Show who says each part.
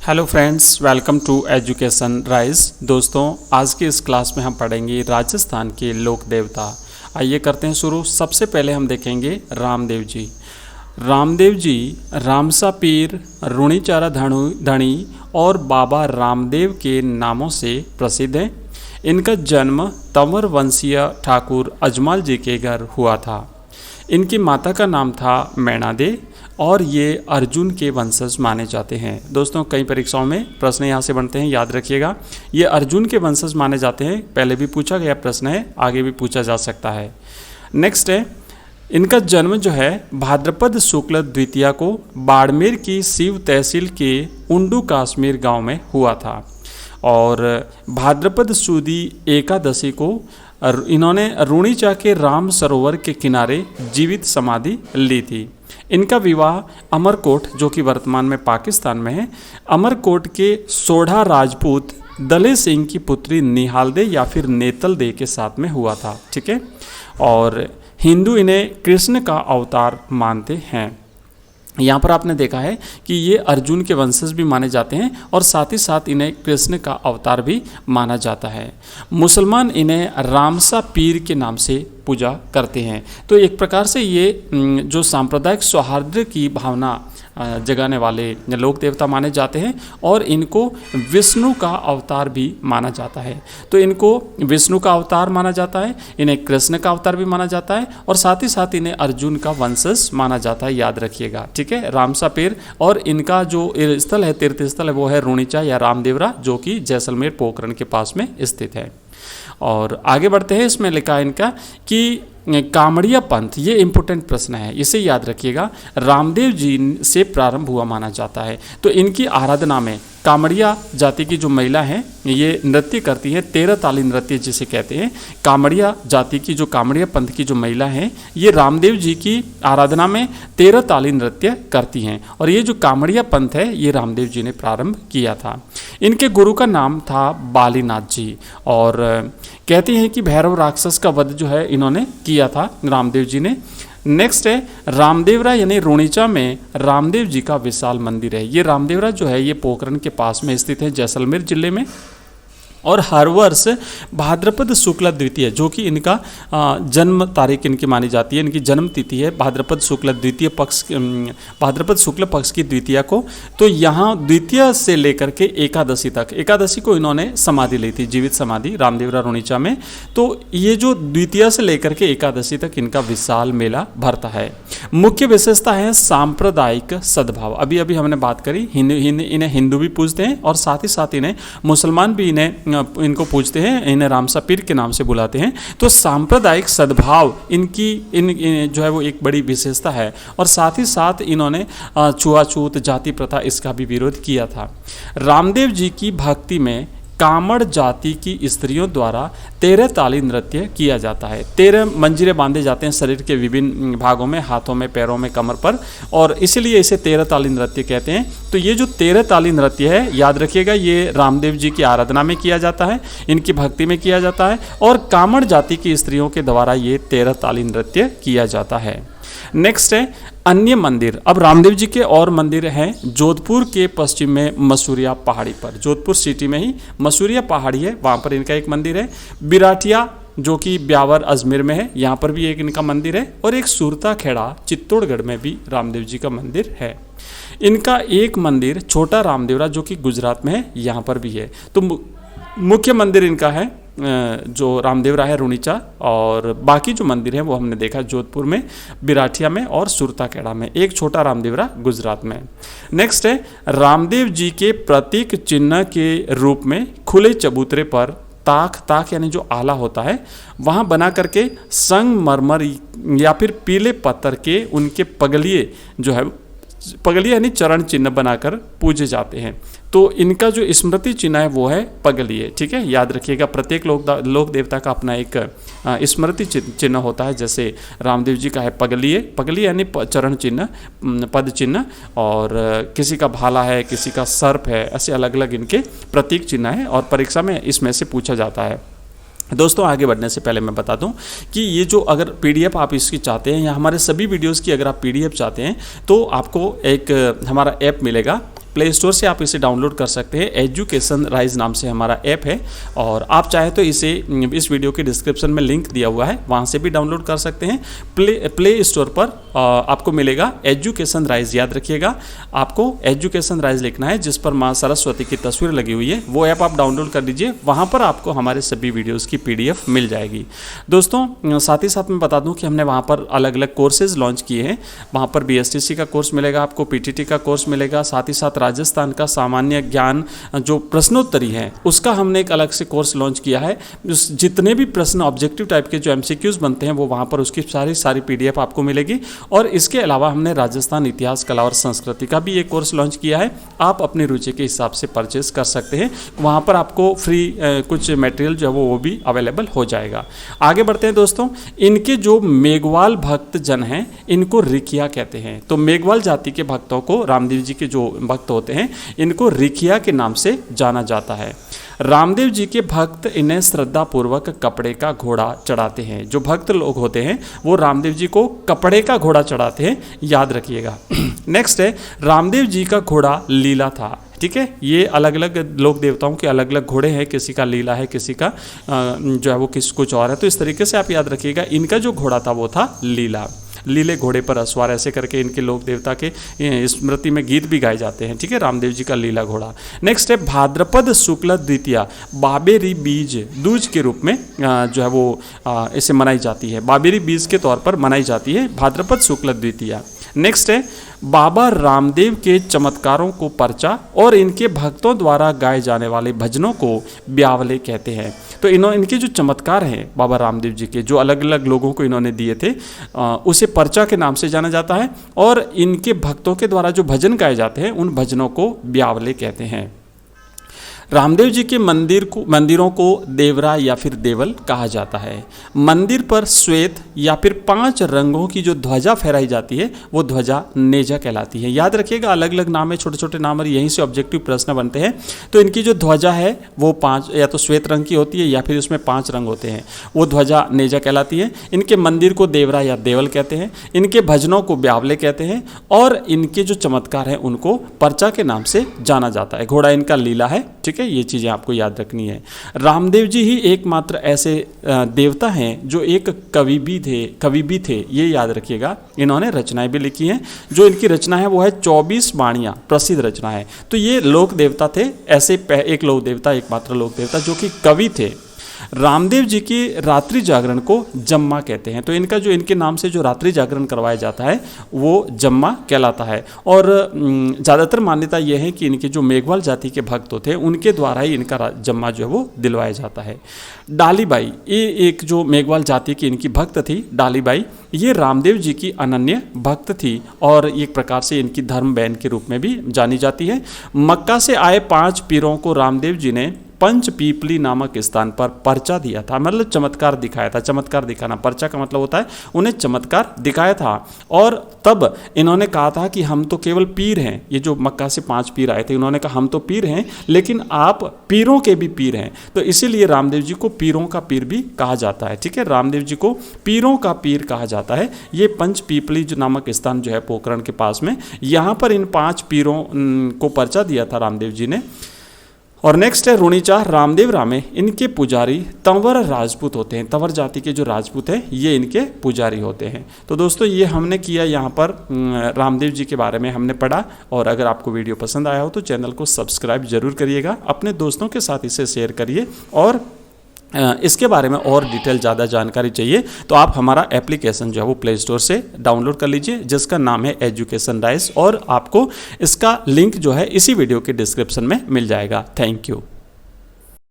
Speaker 1: Hello friends, welcome to Education Rise. दोस्तों, आज के इस क्लास में हम पढ़ेंगे राजस्थान के लोक देवता। आइए करते हैं शुरू। सबसे पहले हम देखेंगे रामदेव जी। रामदेव जी रामसा पीर, रुणीचारा धणी और बाबा रामदेव के नामों से प्रसिद्ध हैं। इनका जन्म तंवर वंशीय ठाकुर अजमाल जी के घर हुआ था। इनकी माता का नाम था मैणादे और ये अर्जुन के वंशज माने जाते हैं। दोस्तों, कई परीक्षाओं में प्रश्न यहाँ से बनते हैं, याद रखिएगा। ये अर्जुन के वंशज माने जाते हैं। पहले भी पूछा गया प्रश्न है, आगे भी पूछा जा सकता है। नेक्स्ट है, इनका जन्म जो है भाद्रपद शुक्ल द्वितीया को बाड़मेर की शिव तहसील के उंडू काश्मीर गांव में हुआ था और भाद्रपद सुदी एकादशी को इन्होंने रुणीचा के राम सरोवर के किनारे जीवित समाधि ली थी। इनका विवाह अमरकोट, जो कि वर्तमान में पाकिस्तान में है, अमरकोट के सोढ़ा राजपूत दले सिंह की पुत्री निहाल दे या फिर नेतल दे के साथ में हुआ था। ठीक है। और हिंदू इन्हें कृष्ण का अवतार मानते हैं। यहाँ पर आपने देखा है कि ये अर्जुन के वंशज भी माने जाते हैं और साथ ही साथ इन्हें कृष्ण का अवतार भी माना जाता है। मुसलमान इन्हें रामसा पीर के नाम से पूजा करते हैं। तो एक प्रकार से ये जो सांप्रदायिक सौहार्द की भावना जगाने वाले लोक देवता माने जाते हैं और इनको विष्णु का अवतार भी माना जाता है। तो इनको विष्णु का अवतार माना जाता है, इन्हें कृष्ण का अवतार भी माना जाता है और साथ ही साथ इन्हें अर्जुन का वंशज माना जाता है, याद रखिएगा। ठीक है। रामसा पीर और इनका जो स्थल है, तीर्थ स्थल है, वो है रुणीचा या रामदेवरा, जो कि जैसलमेर पोखरण के पास में स्थित है। और आगे बढ़ते हैं। इसमें लिखा है इनका कि कामड़िया पंथ, ये इंपॉर्टेंट प्रश्न है, इसे याद रखिएगा। रामदेव जी से प्रारंभ हुआ माना जाता है। तो इनकी आराधना में कामड़िया जाति की जो महिला हैं ये नृत्य करती हैं, 13 ताली नृत्य जिसे कहते हैं। कामड़िया जाति की जो कामड़िया पंथ की जो महिला हैं ये रामदेव जी की आराधना में 13 ताली नृत्य करती हैं और ये जो कामड़िया पंथ है ये रामदेव जी ने प्रारंभ किया था। इनके गुरु का नाम था बालीनाथ जी और कहते हैं कि भैरव राक्षस का वध जो है इन्होंने किया था रामदेव जी ने। नेक्स्ट है रामदेवरा यानी रुणीचा में रामदेव जी का विशाल मंदिर है। ये रामदेवरा जो है ये पोखरण के पास में स्थित है, जैसलमेर जिले में। और हर वर्ष भाद्रपद शुक्ल द्वितीय, जो कि इनका जन्म तारीख इनकी मानी जाती है, इनकी जन्म तिथि है भाद्रपद शुक्ल द्वितीय पक्ष, भाद्रपद शुक्ल पक्ष की द्वितीया को। तो यहाँ द्वितीय से लेकर के एकादशी तक, एकादशी को इन्होंने समाधि ली थी, जीवित समाधि रामदेवरा रुणीचा में। तो ये जो द्वितीय से लेकर के एकादशी तक इनका विशाल मेला भरता है। मुख्य विशेषता है सांप्रदायिक सद्भाव। अभी अभी हमने बात करी, इन्हें हिंदू भी पूजते हैं और साथ ही साथ इन्हें मुसलमान भी इनको पूजते हैं, इन्हें रामसा पीर के नाम से बुलाते हैं। तो सांप्रदायिक सद्भाव इनकी जो है वो एक बड़ी विशेषता है और साथ ही साथ इन्होंने छुआछूत, जाति प्रथा, इसका भी विरोध किया था। रामदेव जी की भक्ति में कामड़ जाति की स्त्रियों द्वारा 13 ताली नृत्य किया जाता है। 13 मंजीरे बांधे जाते हैं शरीर के विभिन्न भागों में, हाथों में, पैरों में, कमर पर, और इसीलिए इसे 13 ताली नृत्य कहते हैं। तो ये जो 13 ताली नृत्य है, याद रखिएगा, ये रामदेव जी की आराधना में किया जाता है, इनकी भक्ति में किया जाता है और कामड़ जाति की स्त्रियों के द्वारा ये 13 ताली नृत्य किया जाता है। नेक्स्ट है अन्य मंदिर। अब रामदेव जी के और मंदिर हैं जोधपुर के पश्चिम में मसूरिया पहाड़ी पर, जोधपुर सिटी में ही मसूरिया पहाड़ी है, वहाँ पर इनका एक मंदिर है। बिराटिया जो कि ब्यावर अजमेर में है, यहाँ पर भी एक इनका मंदिर है और एक सुरता खेड़ा चित्तौड़गढ़ में भी रामदेव जी का मंदिर है। इनका एक मंदिर छोटा रामदेवरा जो कि गुजरात में है, यहाँ पर भी है। तो मुख्य मंदिर इनका है जो रामदेवरा है रुणीचा, और बाकी जो मंदिर है वो हमने देखा जोधपुर में, बिराटिया में और सुरता खेड़ा में। एक छोटा रामदेवरा गुजरात में। नेक्स्ट है रामदेव जी के प्रतीक चिन्ह के रूप में खुले चबूतरे पर ताक यानी जो आला होता है वहाँ बना करके संगमरमर या फिर पीले पत्थर के उनके पगलिए जो है, पगलिए यानी चरण चिन्ह बनाकर पूजे जाते हैं। तो इनका जो स्मृति चिन्ह है वो है पगलिए। ठीक है, याद रखिएगा। प्रत्येक लोक देवता का अपना एक स्मृति चिन्ह होता है। जैसे रामदेव जी का है पगलिए यानी चरण चिन्ह, पद चिन्ह, और किसी का भाला है, किसी का सर्प है, ऐसे अलग अलग इनके प्रतीक चिन्ह है और परीक्षा में इसमें से पूछा जाता है। दोस्तों, आगे बढ़ने से पहले मैं बता दूं कि ये जो अगर पीडीएफ आप इसकी चाहते हैं या हमारे सभी वीडियोस की अगर आप पीडीएफ चाहते हैं तो आपको एक हमारा ऐप मिलेगा, प्ले स्टोर से आप इसे डाउनलोड कर सकते हैं। एजुकेशन राइज नाम से हमारा ऐप है और आप चाहे तो इसे इस वीडियो के डिस्क्रिप्शन में लिंक दिया हुआ है, वहाँ से भी डाउनलोड कर सकते हैं। प्ले स्टोर पर आपको मिलेगा एजुकेशन राइज। याद रखिएगा, आपको एजुकेशन राइज लिखना है, जिस पर माँ सरस्वती की तस्वीर लगी हुई है। वो ऐप आप डाउनलोड कर लीजिए, वहाँ पर आपको हमारे सभी वीडियोज़ की PDF मिल जाएगी। दोस्तों साथ ही साथ मैं बता दूं कि हमने वहाँ पर अलग अलग कोर्सेज लॉन्च किए हैं। वहाँ पर BSTC का कोर्स मिलेगा, आपको PTT का कोर्स मिलेगा, साथ ही साथ राजस्थान का सामान्य ज्ञान जो प्रश्नोत्तरी है उसका हमने एक अलग से कोर्स लॉन्च किया है। जितने भी प्रश्न ऑब्जेक्टिव टाइप के जो MCQs बनते हैं वो वहाँ पर उसकी सारी PDF आपको मिलेगी। और इसके अलावा हमने राजस्थान इतिहास, कला और संस्कृति का भी एक कोर्स लॉन्च किया है। आप अपनी रुचि के हिसाब से परचेज कर सकते हैं, वहाँ पर आपको फ्री कुछ मटेरियल जो है वो भी अवेलेबल हो जाएगा। आगे बढ़ते हैं दोस्तों। इनके जो मेघवाल भक्त जन हैं इनको रिखिया कहते हैं। तो मेघवाल जाति के भक्तों को, रामदेव जी के जो भक्त होते हैं, इनको रिखिया के नाम से जाना जाता है। रामदेव जी के भक्त इन्हें श्रद्धा पूर्वक कपड़े का घोड़ा चढ़ाते हैं। जो भक्त लोग होते हैं वो रामदेव जी को कपड़े का घोड़ा चढ़ाते हैं, याद रखिएगा। नेक्स्ट है, रामदेव जी का घोड़ा लीला था। ठीक है, ये अलग अलग लोक देवताओं के अलग अलग घोड़े हैं, किसी का लीला है, किसी का जो है वो कुछ और है। तो इस तरीके से आप याद रखिएगा, इनका जो घोड़ा था वो था लीला। लीले घोड़े पर असवार, ऐसे करके इनके लोक देवता के स्मृति में गीत भी गाए जाते हैं। ठीक है, रामदेव जी का लीला घोड़ा। नेक्स्ट है, भाद्रपद शुक्ल द्वितीया बाबेरी बीज दूज के रूप में जो है वो इसे मनाई जाती है। बाबेरी बीज के तौर पर मनाई जाती है भाद्रपद शुक्ल द्वितीया। नेक्स्ट है, बाबा रामदेव के चमत्कारों को पर्चा और इनके भक्तों द्वारा गाए जाने वाले भजनों को ब्यावले कहते हैं। तो इनके जो चमत्कार हैं बाबा रामदेव जी के, जो अलग अलग लोगों को इन्होंने दिए थे, उसे पर्चा के नाम से जाना जाता है। और इनके भक्तों के द्वारा जो भजन गाए जाते हैं उन भजनों को ब्यावले कहते हैं। रामदेव जी के मंदिरों को देवरा या फिर देवल कहा जाता है। मंदिर पर श्वेत या फिर 5 रंगों की जो ध्वजा फहराई जाती है वो ध्वजा नेजा कहलाती है। याद रखिएगा, अलग अलग नाम है, छोटे छोटे नाम है, यहीं से ऑब्जेक्टिव प्रश्न बनते हैं। तो इनकी जो ध्वजा है वो 5 या तो श्वेत रंग की होती है या फिर उसमें 5 रंग होते हैं, वो ध्वजा नेजा कहलाती है। इनके मंदिर को देवरा या देवल कहते हैं, इनके भजनों को ब्यावले कहते हैं और इनके जो चमत्कार हैं उनको पर्चा के नाम से जाना जाता है। घोड़ा इनका लीला है। ठीक है, ये चीज़ें आपको याद रखनी है। रामदेव जी ही एकमात्र ऐसे देवता हैं जो एक कवि भी थे, ये याद रखिएगा। इन्होंने रचनाएं भी लिखी हैं। जो इनकी रचना है वो है 24 वाणियाँ, प्रसिद्ध रचना है। तो ये लोक देवता थे, ऐसे एक लोक देवता, एकमात्र लोक देवता जो कि कवि थे। रामदेव जी की रात्रि जागरण को जम्मा कहते हैं। तो इनके नाम से जो रात्रि जागरण करवाया जाता है वो जम्मा कहलाता है। और ज़्यादातर मान्यता यह है कि इनके जो मेघवाल जाति के भक्त होते हैं उनके द्वारा ही इनका जम्मा जो है वो दिलवाया जाता है। डालीबाई, ये एक जो मेघवाल जाति की इनकी भक्त थी डालीबाई, ये रामदेव जी की अनन्य भक्त थी और एक प्रकार से इनकी धर्म बहन के रूप में भी जानी जाती है। मक्का से आए 5 पीरों को रामदेव जी ने पंच पीपली नामक स्थान पर पर्चा दिया था, मतलब चमत्कार दिखाया था। चमत्कार दिखाना, पर्चा का मतलब होता है उन्हें चमत्कार दिखाया था। और तब इन्होंने कहा था कि हम तो केवल पीर हैं। ये जो मक्का से 5 पीर आए थे, उन्होंने कहा हम तो पीर हैं लेकिन आप पीरों के भी पीर हैं। तो इसीलिए रामदेव जी को पीरों का पीर भी कहा जाता है। ठीक है, रामदेव जी को पीरों का पीर कहा जाता है। ये पंच पीपली जो नामक स्थान जो है पोखरण के पास में, यहाँ पर इन 5 पीरों को पर्चा दिया था रामदेव जी ने। और नेक्स्ट है रुणीचा रामदेव रामे, इनके पुजारी तंवर राजपूत होते हैं। तंवर जाति के जो राजपूत हैं ये इनके पुजारी होते हैं। तो दोस्तों ये हमने किया यहाँ पर रामदेव जी के बारे में हमने पढ़ा। और अगर आपको वीडियो पसंद आया हो तो चैनल को सब्सक्राइब जरूर करिएगा, अपने दोस्तों के साथ इसे शेयर करिए। और इसके बारे में और डिटेल ज़्यादा जानकारी चाहिए तो आप हमारा एप्लीकेशन जो है वो प्ले स्टोर से डाउनलोड कर लीजिए, जिसका नाम है एजुकेशन राइज। और आपको इसका लिंक जो है इसी वीडियो के डिस्क्रिप्शन में मिल जाएगा। Thank you.